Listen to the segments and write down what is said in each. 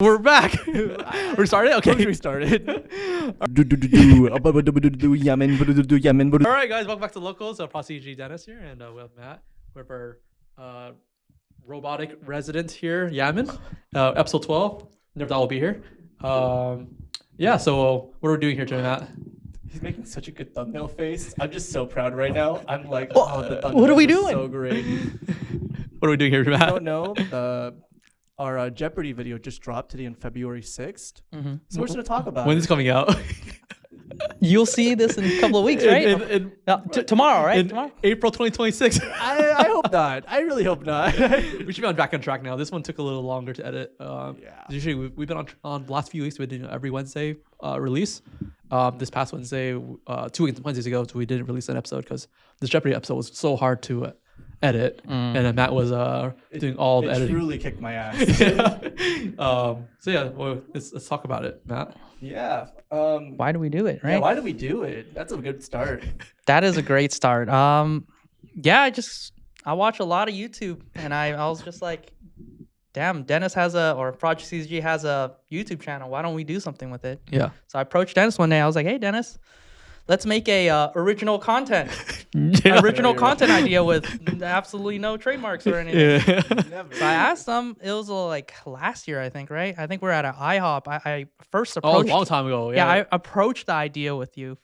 We're back. We're started? Okay. We started. Yanman. All right, guys. Welcome back to Locals. ProjectCCG Dennis here. And we have Matt. We have our robotic resident here, Yanman. Episode 12. Never thought we'll be here. Yeah, so what are we doing here today, Matt? He's making such a good thumbnail face. I'm just so proud right now. I'm like, the thumbnail what are we is doing? So great. What are we doing here, Matt? I don't know. Our Jeopardy video just dropped today on February 6th. Mm-hmm. So we're just going to talk about When's it. this coming out? You'll see this in a couple of weeks, right? Tomorrow, right? Tomorrow? April 2026. I hope not. I really hope not. We should be back on track now. This one took a little longer to edit. Yeah. Usually we've been on the last few weeks. We did every Wednesday release. This past Wednesday, 2 Wednesdays ago, so we didn't release an episode because this Jeopardy episode was so hard to edit, and then Matt was doing all the editing. It truly kicked my ass. So yeah, well, let's talk about it, Matt. Yeah. Why do we do it, right? Yeah, why do we do it? That's a good start. That is a great start. Yeah, I watch a lot of YouTube, and I was just like, damn, Dennis or ProjectCCG has a YouTube channel. Why don't we do something with it? Yeah. So I approached Dennis one day. I was like, hey, Dennis, let's make a original content. Original content idea with absolutely no trademarks or anything. Yeah. So I asked them. It was like last year, I think, right? I think we're at an IHOP. I first approached. A long time ago. Yeah, I approached the idea with you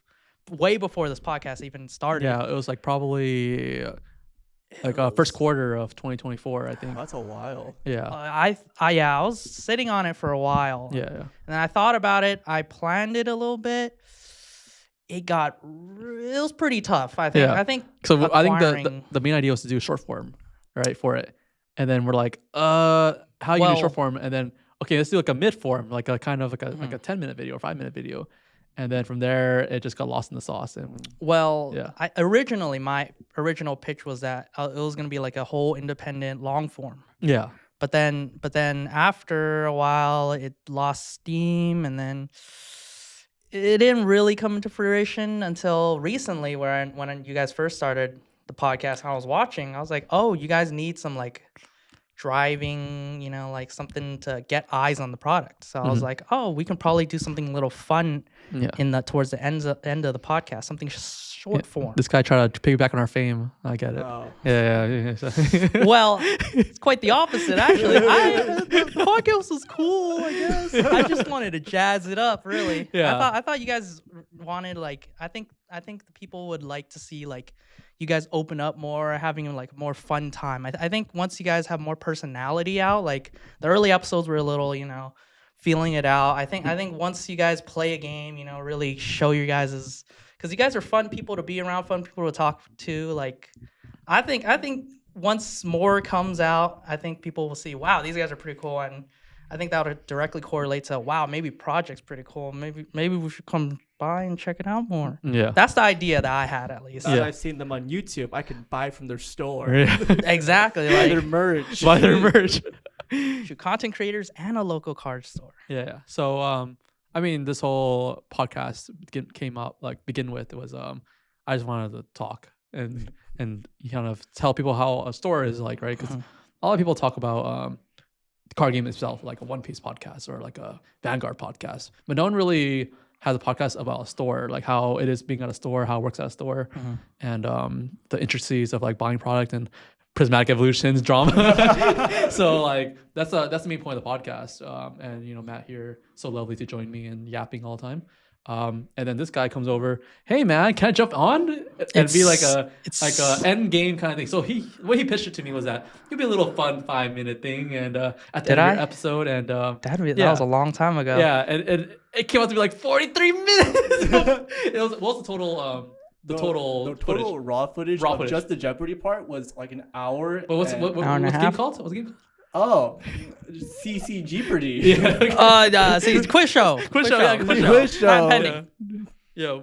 way before this podcast even started. Yeah, it was like probably first quarter of 2024, I think. That's a while. Yeah. I was sitting on it for a while. Yeah. And then I thought about it. I planned it a little bit. It was pretty tough. I think. Yeah. I think the main idea was to do short form, right, for it, and then we're like, how you do short form, and then okay, let's do like a mid form, like a kind of like a 10-minute video or 5-minute video, and then from there it just got lost in the sauce. And my original pitch was that it was gonna be like a whole independent long form. Yeah. But then after a while it lost steam, and then it didn't really come into fruition until recently, when you guys first started the podcast and I was watching, I was like, oh, you guys need some like driving, like something to get eyes on the product. So I was like, oh, we can probably do something a little fun towards the end of the podcast, something short form. This guy tried to piggyback on our fame. I get it. Oh. Yeah. Well, it's quite the opposite, actually. The podcast was cool, I guess. I just wanted to jazz it up, really. Yeah. I thought you guys wanted I think the people would like to see you guys open up more, having like more fun time. I think once you guys have more personality out, like the early episodes were a little, feeling it out. I think once you guys play a game, really show your guys' because you guys are fun people to be around, fun people to talk to. Like, I think once more comes out, I think people will see, wow, these guys are pretty cool, and I think that would directly correlate to, wow, maybe Project's pretty cool. Maybe we should come by and check it out more. Yeah, that's the idea that I had, at least. I've seen them on YouTube. I could buy from their store. Exactly, buy their merch. Buy their merch. Content creators and a local card store. Yeah. So I mean, this whole podcast came up begin with, it was I just wanted to talk and kind of tell people how a store is like, right? Because a lot of people talk about the card game itself, like a One Piece podcast or like a Vanguard podcast, but no one really has a podcast about a store, like how it is being at a store, how it works at a store, and the intricacies of like buying product and prismatic evolutions drama. So like that's the main point of the podcast. And Matt here, so lovely to join me and yapping all the time. And then this guy comes over, hey man, can I jump on? And be like a end game kind of thing. So the way he pitched it to me was that it'd be a little fun 5-minute thing, and at the end of your episode, and that was a long time ago. Yeah, and it came out to be like 43 minutes. What was the total? The total raw footage of just the Jeopardy part was like an hour. But what's the game called? What's the game called? Oh, CCG pretty. Yeah. Quiz show. Quiz show. Pending. Yeah.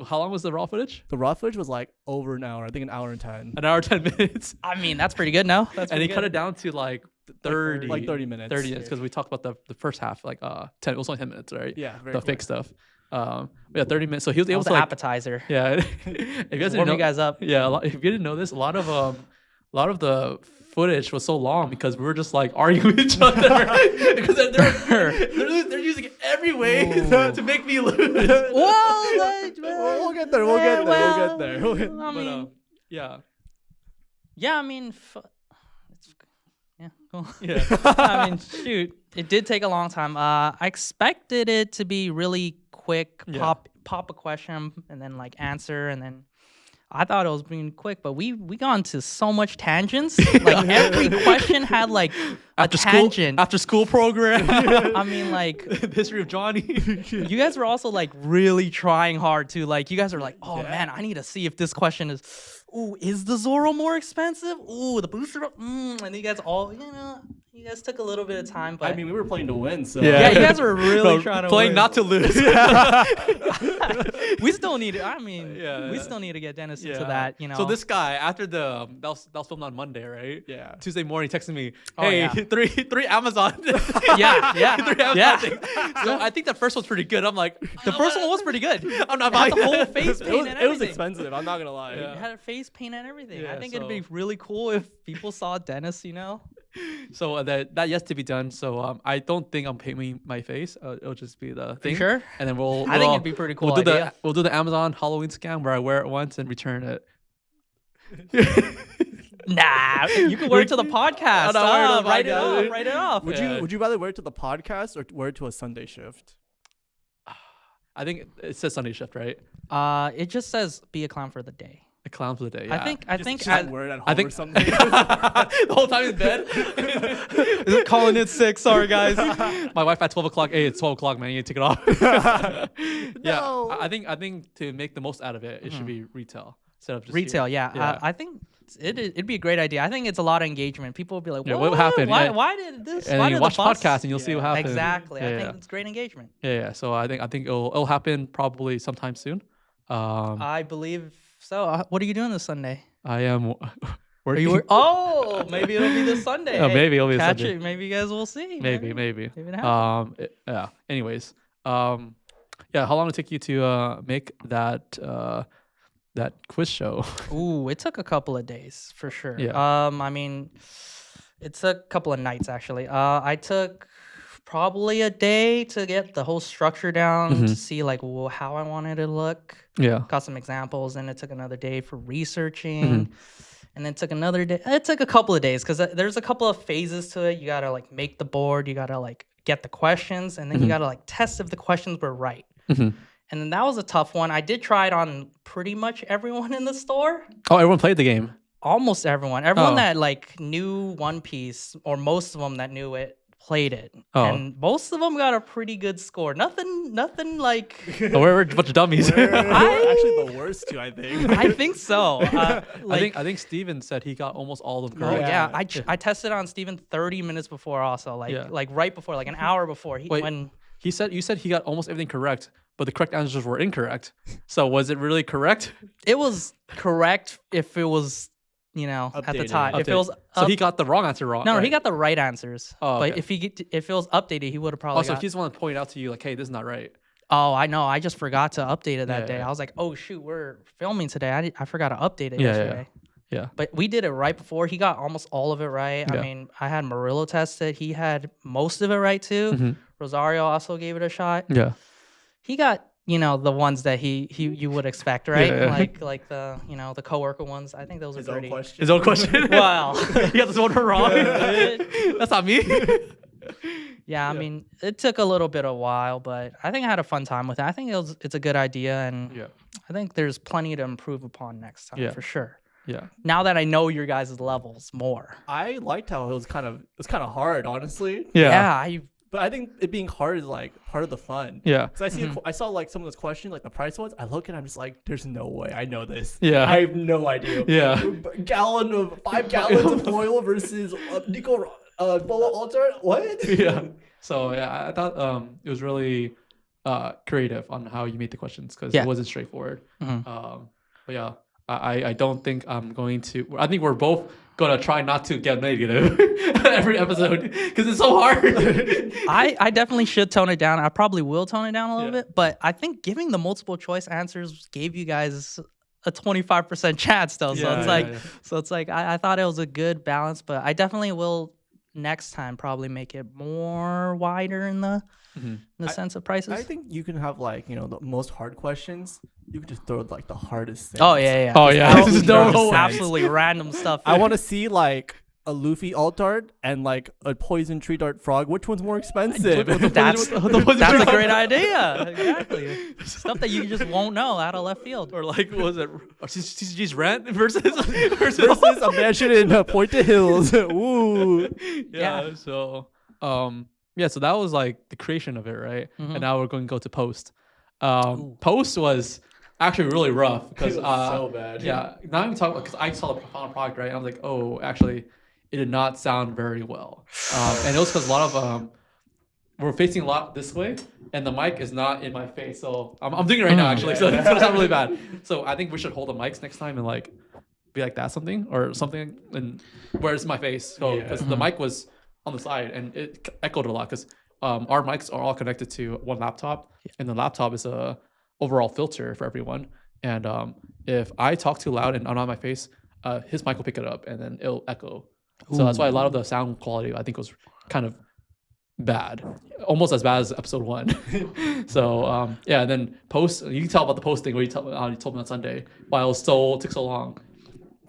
How long was the raw footage? The raw footage was like over an hour. I think an hour and 10. An hour 10 minutes. I mean, that's pretty good, no? And he cut it down to like 30. Like 30 minutes. 30 minutes, because we talked about the first half, like 10. It was only 10 minutes, right? Yeah. The fake stuff. 30 minutes. So he was able to like appetizer. Yeah. If you guys warm you guys up. Yeah. If you didn't know this, a lot of the footage was so long because we were just like arguing with each other because they're using every way to make me lose. We'll get there. We'll get there. I mean, yeah. Yeah, I mean, yeah, cool. Yeah. I mean, shoot, it did take a long time. I expected it to be really quick, pop a question and then like answer, and then I thought it was being quick, but we got into so much tangents. Like every question had like a tangent. After school program. I mean, like the history of Johnny. you guys were also like really trying hard too. Like you guys are like, oh man, I need to see if this question is, ooh, is the Zoro more expensive? Ooh, the booster, and you guys all, you guys took a little bit of time, but I mean, we were playing to win, so yeah, you guys were really trying to playing win. not to lose. We still need it. I mean, we still need to get Dennis into that. So this guy, after that was filmed on Monday, right? Yeah. Tuesday morning, texting me, hey, three Amazon. yeah. 3 Amazon things. So I think the first one's pretty good. I'm like, the first one was pretty good. I'm not It had buying the whole it. face paint and everything. It was expensive. I'm not gonna lie. It had a face paint and everything. Yeah, I think it'd so- be really cool if people saw Dennis. So that yet to be done. So I don't think I'm painting my face. It'll just be the thing. sure? And then I think it'd be pretty cool. We'll do the Amazon Halloween scam where I wear it once and return it. Nah, you can wear it to the podcast. Write it off. Write it off. Would you rather wear it to the podcast or wear it to a Sunday shift? I think it says Sunday shift, right? It just says be a clown for the day. A clown for the day. Yeah. I think Just wear it at home I think or something. the whole time in bed. calling it 6. Sorry, guys. My wife at 12 o'clock. Hey, it's 12 o'clock, man. You need to take it off. Yeah. No. I think to make the most out of it, it should be retail instead of just Retail, here. yeah. I think it'd be a great idea. I think it's a lot of engagement. People will be like, what happened? Why, Yeah. why did this? And why then you did watch the bus? podcast and you'll see what happens. Exactly. Yeah, I think it's great engagement. Yeah. So I think it'll happen probably sometime soon. I believe so. What are you doing this Sunday? I am Are working. you? Oh, maybe it'll be this Sunday. Oh, maybe it'll be catch Sunday. it. Maybe you guys will see. Maybe. Maybe it happens. Yeah. Anyways. Yeah. How long did it take you to make that quiz show? Ooh, it took a couple of days for sure. Yeah. I mean, it took a couple of nights actually. I took probably a day to get the whole structure down to see like how I wanted it to look. Yeah. Got some examples, and it took another day for researching. And then took another day. It took a couple of days because there's a couple of phases to it. You gotta like make the board. You gotta like get the questions, and then you gotta like test if the questions were right. And then that was a tough one. I did try it on pretty much everyone in the store. Oh, everyone played the game. Almost everyone. Everyone that like knew One Piece, or most of them that knew it, played it. And most of them got a pretty good score. Nothing like. Oh, we're a bunch of dummies. We're actually the worst two, I think. I think so. I think Steven said he got almost all of them Oh correct. yeah, I tested on Steven 30 minutes before also, like right before, like an hour before. You said he got almost everything correct, but the correct answers were incorrect. So was it really correct? It was correct if it was, at the time. If it was So he got the wrong answer wrong. no, right? he got the right answers. Oh, But okay. if it was updated, he would have probably. Also, he's the one to point out to you like, hey, this is not right. Oh, I know. I just forgot to update it that day. Yeah. I was like, oh shoot, we're filming today. I forgot to update it Yeah, yesterday. Yeah. But we did it right before. He got almost all of it right. Yeah. I mean, I had Murillo tested. He had most of it right too. Rosario also gave it a shot. Yeah. He got, the ones that you would expect, right? Yeah. Like the, the coworker ones. I think those His are own pretty. question. His own question. Wow. You got this one wrong. That's not me. Yeah, I mean, it took a little bit of while, but I think I had a fun time with it. I think it's a good idea, and Yeah. I think there's plenty to improve upon next time for sure. Yeah. Now that I know your guys' levels more. I liked how it was kind of hard, honestly. Yeah. But I think it being hard is like part of the fun. Yeah. Because I saw like some of those questions, like the price ones. I look and I'm just like, there's no way I know this. Yeah. I have no idea. Yeah. 5 gallons of oil versus nickel bolo altar. What? Yeah. So yeah, I thought it was really creative on how you made the questions because it wasn't straightforward. But yeah, I don't think I'm going to. I think we're both gonna try not to get negative every episode because it's so hard. I definitely should tone it down. I probably will tone it down a little bit, but I think giving the multiple choice answers gave you guys a 25% chance though. So Yeah, it's yeah, like yeah. so it's like I thought it was a good balance, but I definitely will next time probably make it more wider in the sense of prices. I think you can have like, you know, the most hard questions. You can just throw like the hardest things. Oh yeah. Oh yeah. absolutely Just no. nonsense. Absolutely random stuff. I want to see like a Luffy alt art and like a poison tree dart frog. Which one's more expensive? That's the a great idea. Exactly. Stuff that you just won't know out of left field. Or like, what was it? CCG's rent versus Versus a mansion in Pointed Hills. Ooh. yeah. So yeah, so that was like the creation of it, right? And now we're going to go to post. Post was actually really rough because It was so bad. Yeah, now I'm talking because I saw the final product, right? And I was like, oh, actually, it did not sound very well, and it was because a lot of we're facing a lot this way, and the mic is not in my face, so I'm doing it right now actually, so it's gonna sound really bad. So I think we should hold the mics next time and like be like that something or something, and where it's my face, so because the mic was on the side and it echoed a lot because our mics are all connected to one laptop, and the laptop is a overall filter for everyone. And if I talk too loud and on my face, his mic will pick it up and then it'll echo. So that's why a lot of the sound quality I think was kind of bad, almost as bad as episode 1. So yeah, and then post. You can tell about the posting where you told me on Sunday why it took so long.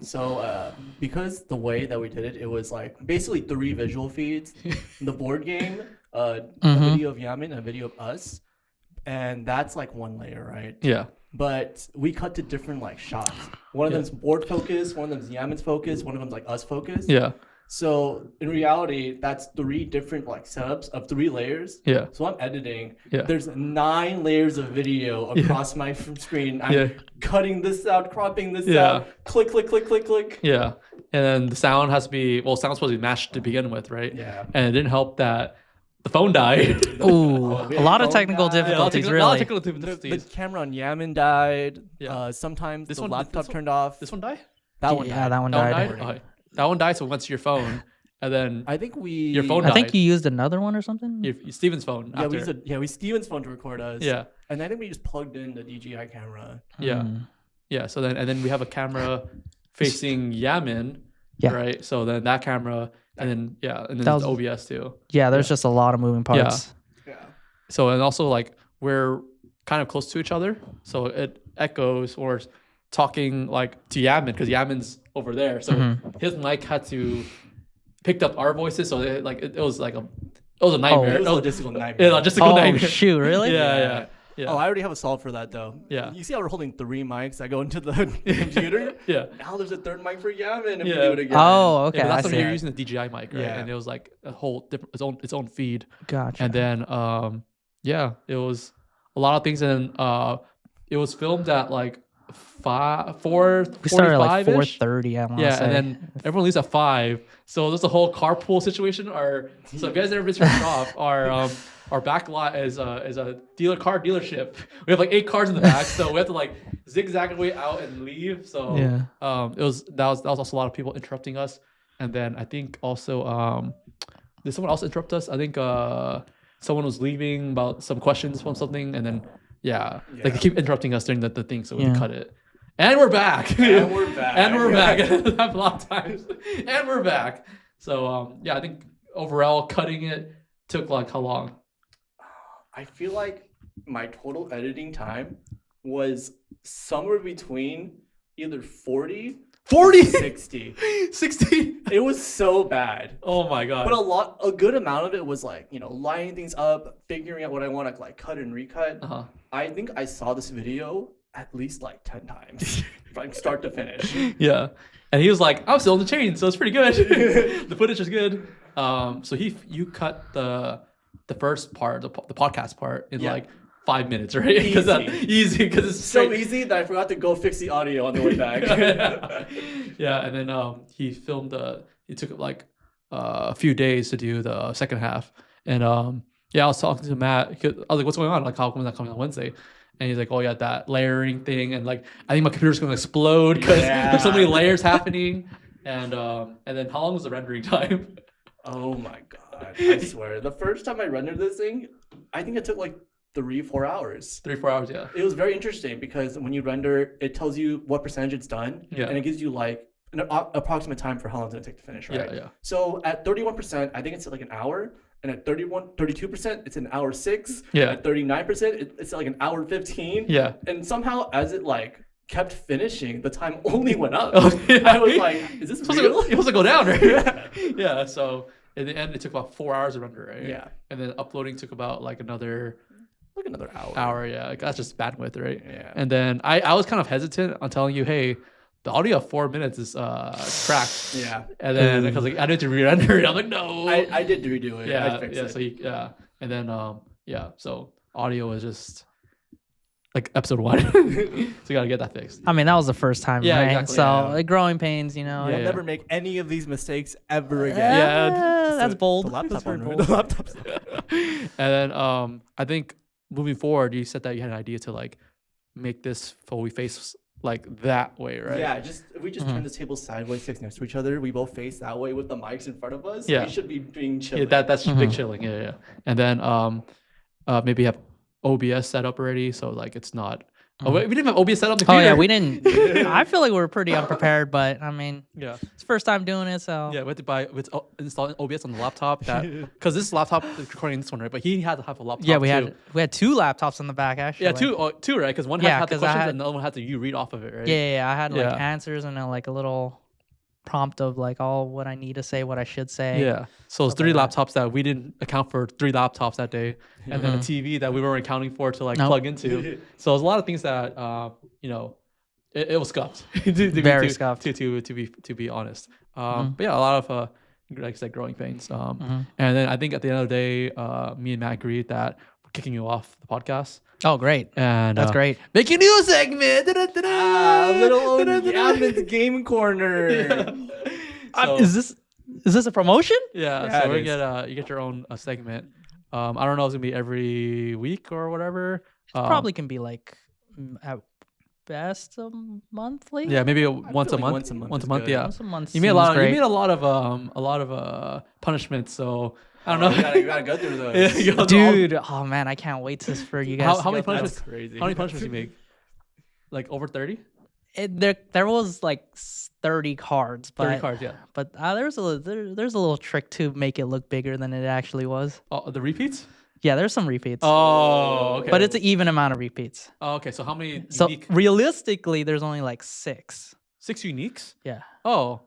So because the way that we did it, it was like basically 3 visual feeds: the board game, a video of Yanman, and a video of us, and that's like one layer, right? Yeah. But we cut to different like shots. One of them's board focus, one of them's Yanman's focus, one of them's like us focus. Yeah. So in reality, that's 3 different like setups of 3 layers. Yeah. So I'm editing. Yeah. There's 9 layers of video across my screen. I'm cutting this out, cropping this out. Click, click, click, click, click. Yeah. And then the sound has to be sound's supposed to be matched to begin with, right? Yeah. And it didn't help that the phone died. Ooh, a lot of technical difficulties, A lot really. of technical The difficulties. camera on Yaman died. Yeah. Sometimes This the one- laptop this one- turned off. This one died? That one Yeah, died. that one That one died. died? Okay. That one died, so it went to your phone. And then I think we. Your phone I think died. you used another one or something. Steven's phone. Yeah, we after. used Steven's phone to record us. Yeah. And I think we just plugged in the DJI camera. Yeah. Yeah. So then we have a camera facing Yaman. Yeah. Right. So then that camera, and then and then That the was- OBS too. Yeah, there's just a lot of moving parts. Yeah. So and also like we're kind of close to each other, so it echoes or talking like to Yaman because Yaman's over there. So his mic had to picked up our voices, so it was like a nightmare. It was a logistical nightmare. Yeah, logistical Oh nightmare. shoot, really? Yeah. Oh, I already have a solve for that though. Yeah. You see how we're holding 3 mics? I go into the computer. Yeah. Now there's a 3rd mic for Yaman if we Yeah. do it again. Oh, okay. Yeah, but I that's when see. you're using the DJI mic, right? Yeah. And it was like a whole different its own feed. Gotcha. And then it was a lot of things, and it was filmed at like 4:45. We started at like 4:30-ish. 4:30. I want to Yeah, say. and then everyone leaves at 5. So there's a whole carpool situation. So if you guys ever visit our shop, our back lot is a car dealership. We have like 8 cars in the back, so we have to like zigzag our way out and leave. So that was also a lot of people interrupting us. And then I think also did someone else interrupt us? I think someone was leaving about some questions from something, and then like they keep interrupting us during the thing, so we cut it. And we're back. And we're back. And we're back. It happened a lot of times. And we're back. So I think overall cutting it took like how long? I feel like my total editing time was somewhere between either 40 40? 60. 60? It was so bad. Oh my god. But a good amount of it was like, you know, lining things up, figuring out what I want to like cut and recut. Uh-huh. I think I saw this video at least like 10 times from start to finish. Yeah. And he was like, I'm still in the chain, so it's pretty good. The footage is good. So you cut the first part, the podcast part in like 5 minutes, right? Easy, because it's So straight. easy that I forgot to go fix the audio on the way back. Yeah, and then he filmed it took like a few days to do the second half. And I was talking to Matt. I was like, what's going on? Like, how come it's not coming on Wednesday? And he's like, oh yeah, that layering thing, and like I think my computer's gonna explode because there's so many layers happening. And then how long was the rendering time? Oh my god, I swear. The first time I rendered this thing, I think it took like 3-4 hours. 3-4 hours, yeah. It was very interesting because when you render, it tells you what percentage it's done, Yeah. and it gives you like an approximate time for how long it's gonna take to finish, right? Yeah. So at 31%, I think it's like an hour, and at 32%, it's an hour 6. Yeah. At 39%, it's like an hour 15. Yeah. And somehow, as it like kept finishing, the time only went up. Oh, yeah. I was like, is this real? It's supposed to go down, right? Yeah. Yeah. So in the end, it took about 4 hours to render, right? Yeah. And then uploading took about like another hour. hour. Yeah. Like, that's just bandwidth, right? Yeah. And then I was kind of hesitant on telling you, hey, the audio of 4 minutes is cracked. Yeah. And then because like I need to re-render it, I'm like, no. I did redo it. Yeah. I fixed Yeah. it. So and then so audio was just like episode 1. So you gotta get that fixed. I mean, that was the first time, Yeah, right? exactly, So yeah. like, growing pains, you know. Yeah, I'll yeah. never make any of these mistakes ever again. Yeah. That's bold. The laptop That's very owner. bold. The laptop's And then I think moving forward, you said that you had an idea to like make this fully face like that way, right? Yeah, if we just turn the table sideways, six next to each other, we both face that way with the mics in front of us. Yeah. We should be doing chill. Yeah, that's big chilling. Yeah. And then maybe have OBS set up already, so like it's not. Oh, wait, we didn't have OBS set up. In the Oh yeah, computer. we didn't. I feel like we were pretty unprepared, but I mean, Yeah. it's the first time doing it, so Yeah, we had to install OBS on the laptop because this laptop is recording this one, right? But he had to have a laptop. yeah, we too. had 2 laptops in the back actually. Yeah, two, right? Because one Yeah, had the 'cause I questions had- and the other one had to you read off of it, right? Yeah, I had like Yeah. answers and then like a little prompt of like all what I need to say, what I should say. Yeah. So it's Stuff 3 like laptops that we didn't account for 3 laptops that day, and then a TV that we weren't accounting for to like Nope. plug into. So there's a lot of things that it was scuffed. Very scuffed. To be honest. But yeah, a lot of like I said, growing pains. And then I think at the end of the day, me and Matt agreed that we're kicking you off the podcast. Oh, great. And That's great. Make a new segment. little old Yanman's game corner. So- Is this a promotion? Yeah, Yeah, so it we is. get you get your own segment. I don't know if it's gonna be every week or whatever. Probably can be like at best monthly. Yeah, maybe once a like month. once a month Once a is month, good. yeah. Once a month You made a seems lot. great. You made a lot of punishments. So I don't know. You gotta go through those. Yeah, you gotta do Dude, oh man, I can't wait for you guys. How to many go through punishments? That's crazy. How many punishments you make? Like over 30? There was like 30 cards, but 30 cards, yeah. but there's a little trick to make it look bigger than it actually was. Oh, the repeats? Yeah, there's some repeats. Oh, okay. But it's an even amount of repeats. Oh, okay. So how many So unique? realistically, there's only like 6. 6 uniques? Yeah, Oh,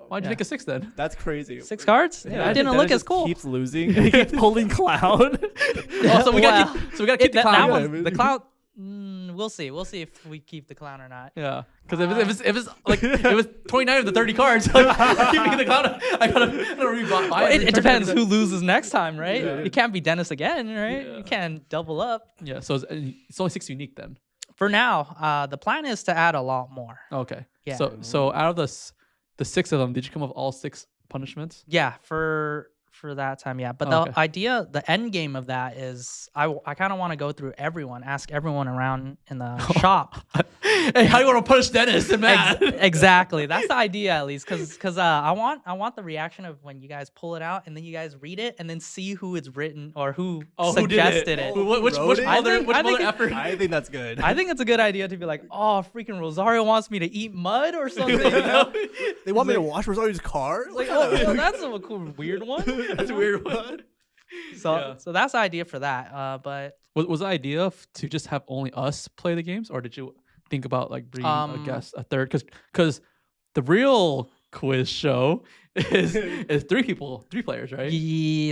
why'd you Yeah. make a 6 then? That's crazy. 6 cards. Yeah, It I didn't Dennis look as just cool. Keeps losing. He keeps pulling clown. Oh, so we gotta Well, keep the that clown. one, the clown. We'll see. We'll see if we keep the clown or not. Yeah, because if it's like it was 29 of the 30 cards, like, keeping the clown, I gotta rebuy. Well, it depends who loses next time, right? Yeah. It can't be Dennis again, right? Yeah. You can't double up. Yeah, so it's only 6 unique then. For now, the plan is to add a lot more. Okay. Yeah. So out of the 6 of them, did you come up with all 6 punishments? Yeah, for that time, yeah. But Oh, the okay. idea, the end game of that is, I kind of want to go through everyone, ask everyone around in the shop. Hey, how do you want to punish Dennis and Matt? Exactly, that's the idea at least, because I want the reaction of when you guys pull it out and then you guys read it and then see who it's written or who suggested it. Which Wrote it? mother I think it- effort? I think that's good. I think it's a good idea to be like, oh, freaking Rosario wants me to eat mud or something. You know? They want me to wash Rosario's car? It's like, oh, well, that's a cool, weird one. That's a weird one. So that's the idea for that. But Was the idea to just have only us play the games, or did you think about like bringing a guest, a third? Because the real quiz show is 3 players, right?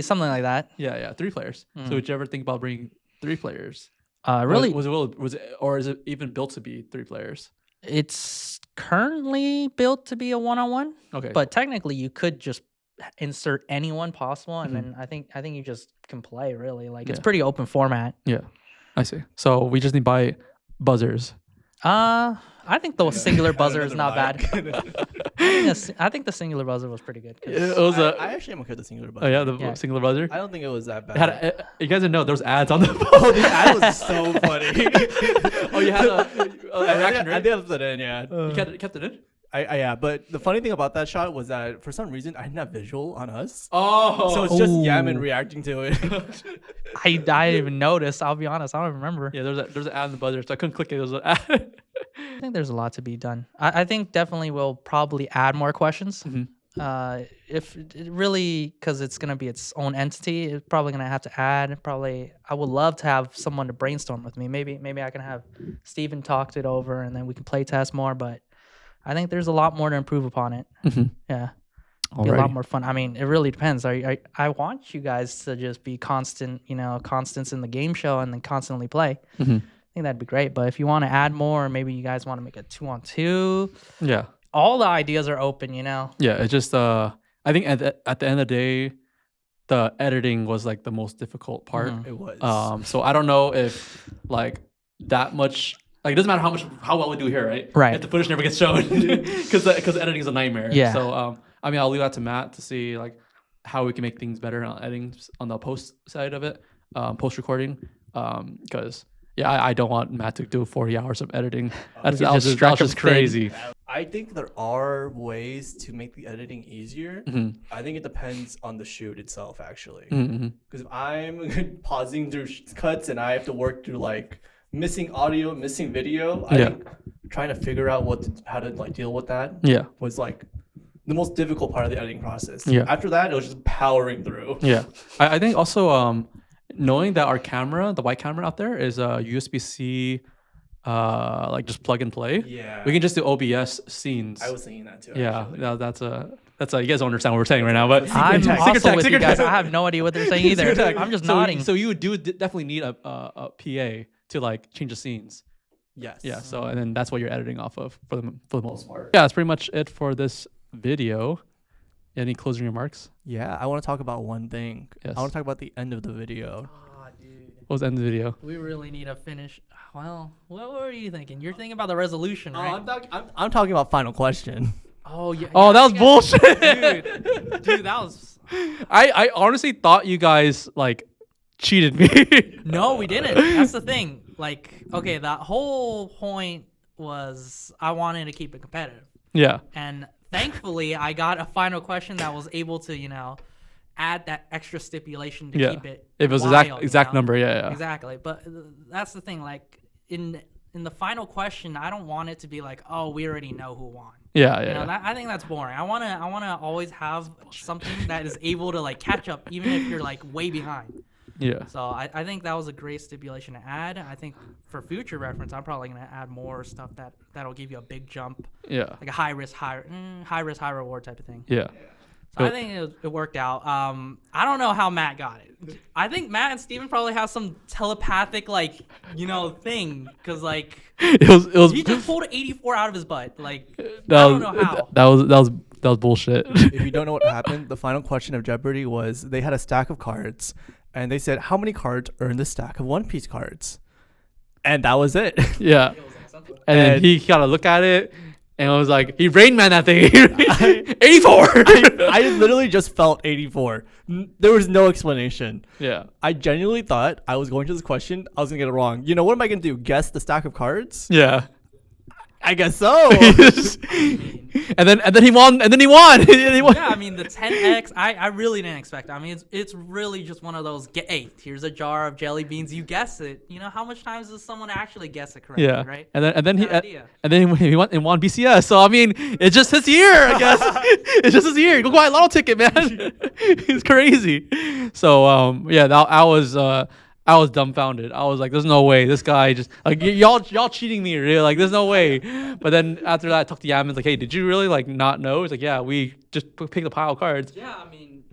something like that. Yeah, 3 players. So would you ever think about bringing 3 players? Really, Was it or is it even built to be 3 players? it's currently built to be a one-on-one. Okay, But technically, you could just insert anyone possible, and then I think you just can play. Really, like it's Yeah. pretty open format. yeah, I see. So we just need to buy buzzers. I think the singular buzzer is not bad. Yes. I think the singular buzzer was pretty good. 'Cause It was I actually am okay with the singular button. oh yeah, the Yeah. singular buzzer. I don't think it was that bad. It had you guys didn't know there was ads on the Oh, the ad was so funny. Oh, you had a I reaction, did right? put it in, yeah. You kept it in? Yeah, but the funny thing about that shot was that for some reason I didn't have visual on us. Oh, So it's just Ooh. Yanman reacting to it. I didn't even notice. I'll be honest. I don't remember. yeah. There's an ad in the buzzer, so I couldn't click it. There was an ad. I think there's a lot to be done. I think definitely we'll probably add more questions. If it really, because it's gonna be its own entity, it's probably gonna have to add. Probably, I would love to have someone to brainstorm with me. Maybe I can have Steven talk it over, and then we can play test more. But I think there's a lot more to improve upon it. Yeah, be a lot more fun. I mean, it really depends. I want you guys to just be constant, constants in the game show, and then constantly play. I think that'd be great. But if you want to add more, maybe you guys want to make a 2-on-2. Yeah. All the ideas are open, Yeah, it's just I think at the end of the day, the editing was like the most difficult part. It was. So I don't know if like that much. Like it doesn't matter how well we do here, right? Right. If the footage never gets shown, because editing is a nightmare. Yeah. So I mean, I'll leave that to Matt to see like how we can make things better on editing on the post side of it, post recording. Because yeah, I don't want Matt to do 40 hours of editing. That's just crazy. I think there are ways to make the editing easier. I think it depends on the shoot itself, actually. Because if I'm pausing through cuts and I have to work through like missing audio, missing video, I think trying to figure out how to like deal with that was like the most difficult part of the editing process. After that, it was just powering through. I think also knowing that our camera, the white camera out there, is a USB-C. Like just plug and play. Yeah. We can just do OBS scenes. I was thinking that too. Yeah. Actually. No, that's you guys don't understand what we're saying right now, but I'm tech. also with you guys. I have no idea what they're saying either. I'm just nodding. So you would definitely need a PA to like change the scenes. Yes. Yeah. So and then that's what you're editing off of for the most part. Yeah, that's pretty much it for this video. Any closing remarks? Yeah, I want to talk about one thing. Yes. I want to talk about the end of the video. Oh, dude. What was the end of the video? We really need to finish. Well, what were you thinking? You're thinking about the resolution, right? I'm talking about final question. Oh yeah. Oh, that was bullshit, dude. That was. I honestly thought you guys like cheated me. No, we didn't. That's the thing. Like, okay, that whole point was I wanted to keep it competitive. Yeah. And thankfully, I got a final question that was able to, add that extra stipulation to keep it. It was wild, exact number. Yeah. Exactly. But that's the thing. Like in the final question, I don't want it to be like, oh, we already know who won. Yeah. I think that's boring. I wanna always have something that is able to like catch up, even if you're like way behind. Yeah. So I think that was a great stipulation to add. I think for future reference, I'm probably gonna add more stuff that'll give you a big jump. Yeah. Like a high risk, high reward type of thing. Yeah. So I think it worked out. I don't know how Matt got it. I think Matt and Steven probably have some telepathic thing, because like it was he just pulled 84 out of his butt. Like I that don't was know how. that was bullshit. If you don't know what happened, the final question of Jeopardy was they had a stack of cards, and they said how many cards are in the stack of One Piece cards, and that was it. Yeah. And then he got to look at it. And I was like, he Rain Man that thing. 84. I literally just felt 84. There was no explanation. Yeah. I genuinely thought I was going to this question, I was going to get it wrong. What am I going to do? Guess the stack of cards? Yeah. I guess so. and then he won. Yeah, I mean the 10x. I really didn't expect. I mean it's really just one of those. Hey, here's a jar of jelly beans. You guess it. How much times does someone actually guess it correctly? Yeah. Right. And then he went and won BCS. So I mean, it's just his year. I guess it's just his year. Go buy a lotto ticket, man. It's crazy. So yeah, I was dumbfounded. I was like, "There's no way this guy just like y'all cheating me, really? Like, there's no way." But then after that, I talked to Yanman. Like, "Hey, did you really like not know?" He's like, "Yeah, we just picked a pile of cards." Yeah, I mean,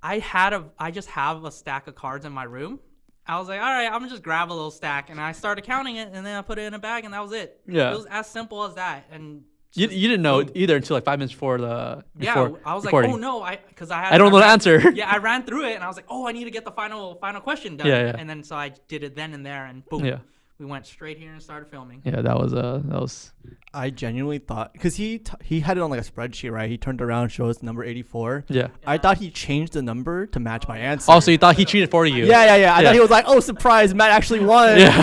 I just have a stack of cards in my room. I was like, all right, I'm gonna just grab a little stack, and I started counting it, and then I put it in a bag, and that was it. Yeah, it was as simple as that. And you didn't know either until like 5 minutes before the I was recording. like, oh no, because I don't know the answer. Yeah, I ran through it, and I was like, oh, I need to get the final question done. Yeah. And then so I did it then and there, and boom, we went straight here and started filming. Yeah, that was. I genuinely thought because he had it on like a spreadsheet, right? He turned around, showed us number 84. Yeah. I thought he changed the number to match my answer. Also, you thought he cheated for you. Yeah. I thought he was like, oh, surprise, Matt actually won. Yeah.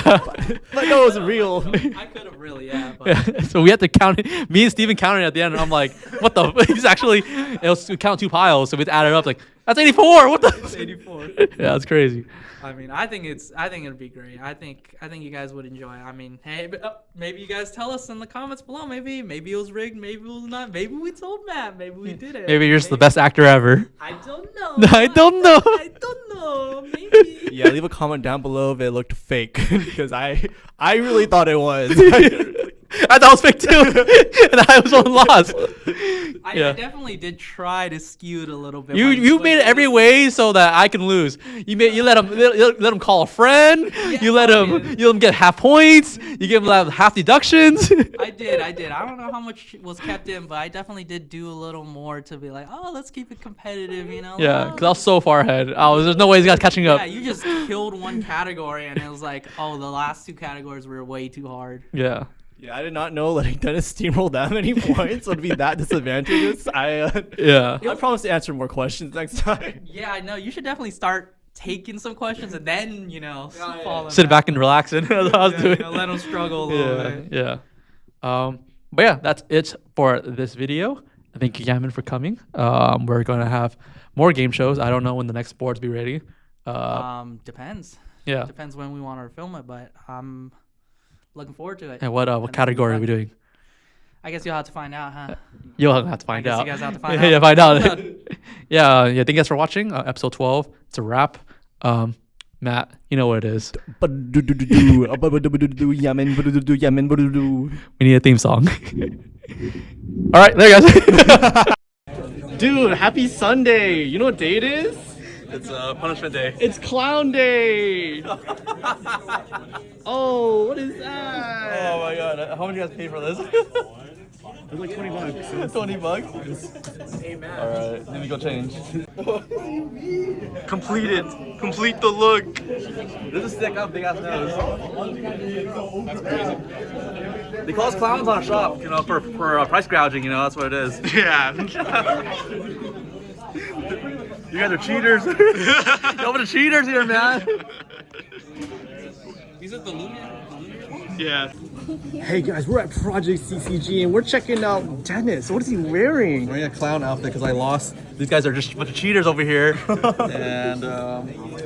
but no, it was real. I could have really, yeah. But So we had to count it. Me and Steven counted at the end, and I'm like, what the? He's actually, we count 2 piles, so we had to add it up. Like, that's 84. What the? it's 84. Yeah, that's crazy. I mean, I think it'd be great. I think you guys would enjoy it. I mean, hey, maybe you guys tell us in the comments below. Maybe it was rigged. Maybe it was not. Maybe we told Matt. Maybe we did it. Maybe you're just the best actor ever. I don't know. I don't know. I don't know. Maybe. Yeah, leave a comment down below if it looked fake because I really thought it was. I thought it was fake too, and I was on loss. I Yeah. definitely did try to skew it a little bit. You made it every way so that I can lose. You let him call a friend. Yeah, You let him get half points. You give him half deductions. I did. I don't know how much was kept in, but I definitely did do a little more to be like, oh, let's keep it competitive, you know? Yeah, because I was so far ahead. There's no way these guys catching up. Yeah, you just killed one category, and it was like, oh, the last 2 categories were way too hard. Yeah. Yeah, I did not know letting Dennis steamroll that many points would be that disadvantageous. Yeah. I promise to answer more questions next time. Yeah, I know. You should definitely start taking some questions and then, fall Sit back and relax and that's what I was doing. let them struggle a little bit. Yeah. But yeah, that's it for this video. Thank you, Yanman, for coming. We're going to have more game shows. I don't know when the next boards be ready. Depends. Yeah. Depends when we want to film it, but I'm looking forward to it. And what category are we doing? I guess you'll have to find out, huh? You'll have to find I guess out. you guys have to find Yeah, out. find out. Yeah. Thank you guys for watching episode 12. It's a wrap. Matt, you know what it is. We need a theme song. All right, there you guys. Dude, happy Sunday. You know what day it is? It's punishment day. It's clown day. Oh, what is that? Oh my god, how much you guys pay for this? It's like $20. 20 bucks? Amen. Alright, let me go change. Complete it. Complete the look. This is sick up, big ass nose. That's crazy. They call us clowns on a shop, for price gouging, that's what it is. Yeah. You guys are cheaters. Y'all are cheaters here, man. These are the lunar. Yeah. Hey guys, we're at ProjectCCG and we're checking out Dennis. What is he wearing? I'm wearing a clown outfit because I lost. These guys are just a bunch of cheaters over here. And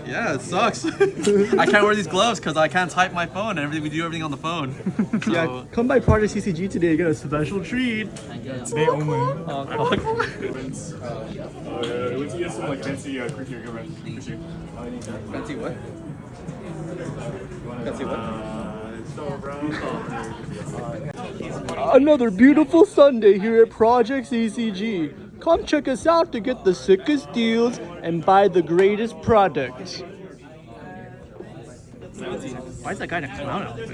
yeah, it sucks. I can't wear these gloves because I can't type my phone and we do everything on the phone. So, Yeah, come by ProjectCCG today. You get a special treat. Today only. Would you get some like fancy cookie or gummy? Fancy what? Fancy what? Another beautiful Sunday here at ProjectCCG. Come check us out to get the sickest deals and buy the greatest products. Why is that guy in a clown outfit?